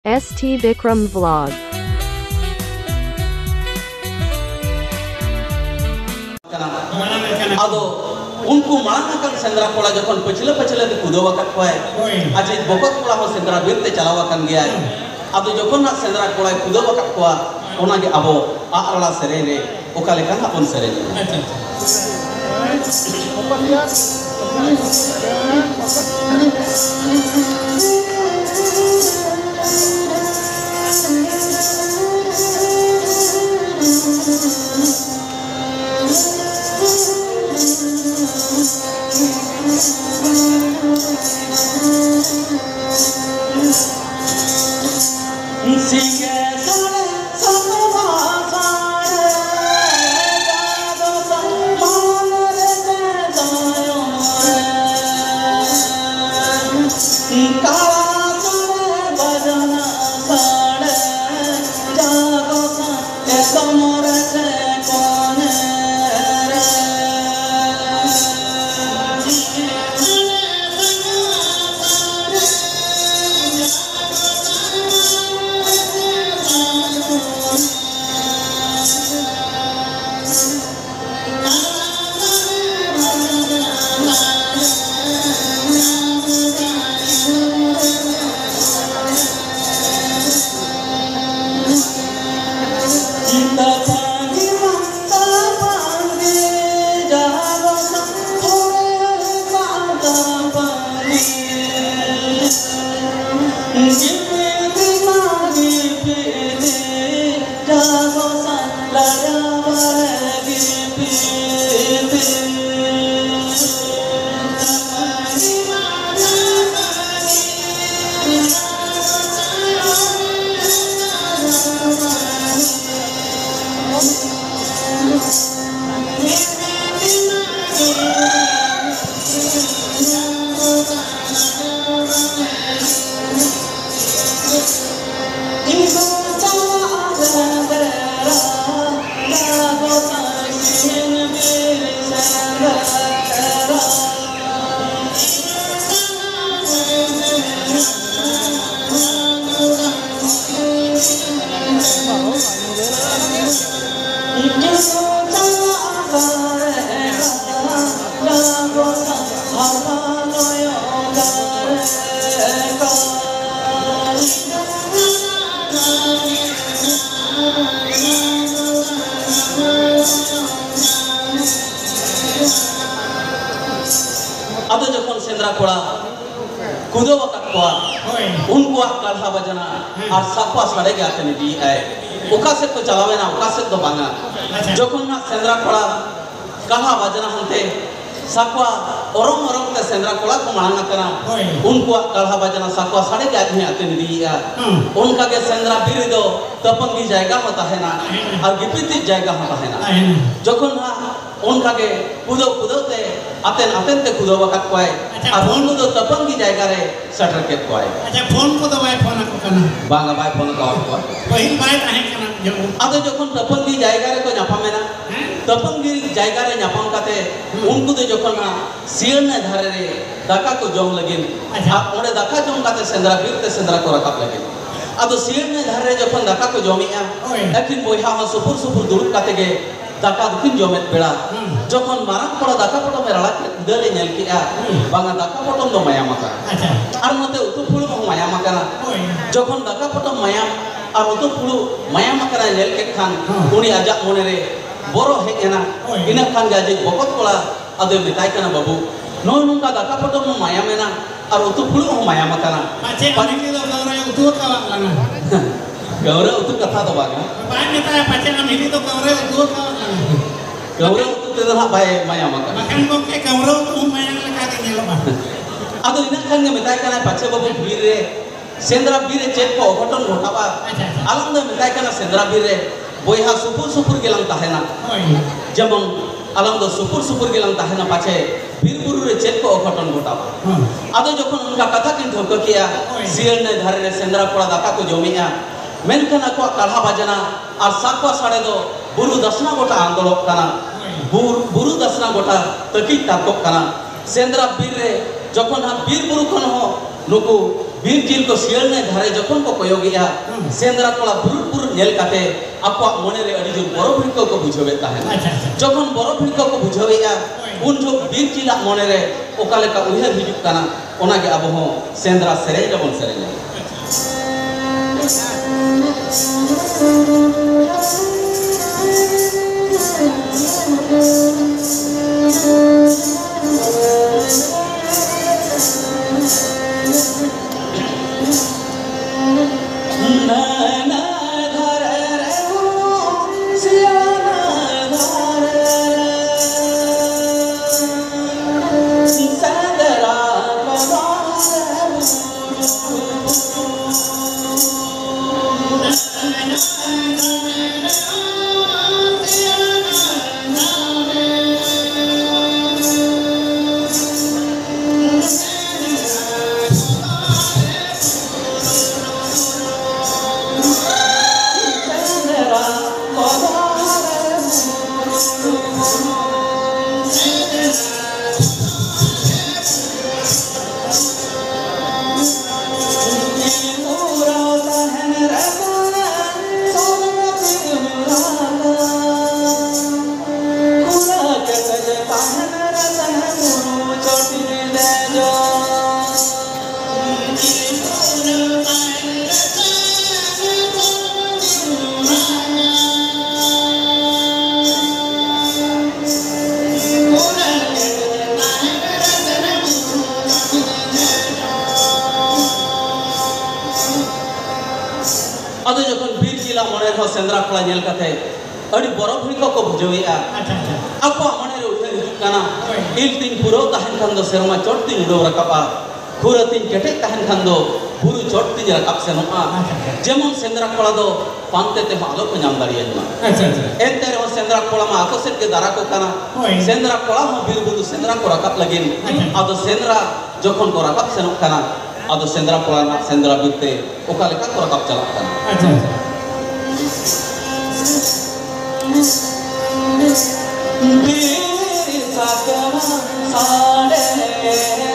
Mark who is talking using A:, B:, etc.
A: ST Vikram Vlog.
B: Ado unku mana kan sendra kola jokon pecile di kudo wakat koai aje bokot kola ho sendra birte chalawakan gaya ado jokon nak sendra kola kudo wakat koa ona ge abo arala serene okale kan apon serene ado jokon sendra kola kudo wakat koa unkuak kalha bajana ar sakwa sade ge atene di ay oka se to chalawe na oka se to banga jokon na sendra kola kalha bajana hante sakwa orong te sendra kola ko mananga kana unkuak kalha bajana sakwa sade ge atene di ya unka ge sendra biri do tapangi jayga hota hai na ar gipiti jayga hota hai na jokon na उनका के कुदो ते अतेन ते कुदो वक्त कोई अब phone को तो तपन की जाएगा रे सटर के कोई
C: अच्छा फोन को तो वाई फोन को करना
B: बांगा वाई फोन का और कोई
C: वही बात है करना जो
B: अब जो कौन तपन की जाएगा रे को न्यापा में ना तपन की जाएगा रे न्यापन काते उनको तो जो कौन ना सीर ने धारे रे दाका को जोंग लगिन अब उन्हें दाका जोंग काते सेंद्रा बीर ते सेंद्रा को रखा लगिन अब तो सीर ने धारे जो कौन दाका को जोमिया लेकिन वो यहाँ सुपुर दुरुप काते के दाका दुखिन जोमेत बेड़ा जखन माराम पड़ा दाका पटो में रड़ा के दले नेल किया बांगा दाका पटो दो माया मका आर नते उतु फुलु को माया मका जखन दाका पटो माया आर उतु फुलु माया मका नेल के खान उनी आजा मोने रे बोरो हे एना इना खान गाजे बकत कोला अदे मिताई कना बाबू नो नुका दाका पटो में माया मेना आर उतु फुलु को माया मका ना
C: पाछे अनिके दो गौरा उतु काला लाना
B: गौरा उतु कथा तो बागा
C: बाय नेता पाछे ना मिली तो गौरा उतु काला
B: गौरा उतु ते ना बाय माया मका
C: makan bokeh gaurow tu mayang lekati nyelok
B: ado ina kan nge metai kana pache babu bire sendra bire cek ko ghoton ghotaba alam da metai kana sendra bire boyha supur gelang tahena jemong alam do supur gelang tahena pache bir buru re cek ko ghoton ghotaba ado jokhon unka katha kin dhokko kiya sier ne dhare re sendra kola daka ko jomiya menkan ako kalha bajana ar sakwa sade do buru dasna gota andolok kana buru dasna gota taki takok kana sendra bir re जखन हम बीर बुरु खन हो नुकु बीर chill को सियल ने धारे जखन को कोयोगिया सेंद्रा कोला बुर नेल काते आपको मने रे अड़ी जो बरो भिड़को को बुझावे ताहे जखन बरो भिड़को को बुझावेया उन जो बीर चिला मने रे ओकाले का उहे हिजुक काना ओना के अब हो सेंद्रा सेरेज जबन सेरेज अदो जखन बीर चिला मने रे सेंद्रा कोला नेल काते अड़ी बरो भिड़को को बुझावेया आपको मने रे उठे हिजुक काना इल तीन पुरो ताहन खान दो सेरमा चोट तीन उडो रकाबा खुरा तीन केटे ताहन खान दो बुरु चोट तीन रकाब सेनोआ जेमन सेंद्रा कोला दो पांते ते आलो को नाम दाड़िया जना एते रे सेंद्रा कोला मा आको सेट के दारा को काना सेंद्रा कोला हो बीर बुरु सेंद्रा को रकाब लगिन अदो सेंद्रा जखन को रकाब सेनो काना अदो सेंद्रा कोला ना सेंद्रा बिते ओकाले का को रकाब चला काना बीर साकमा साडे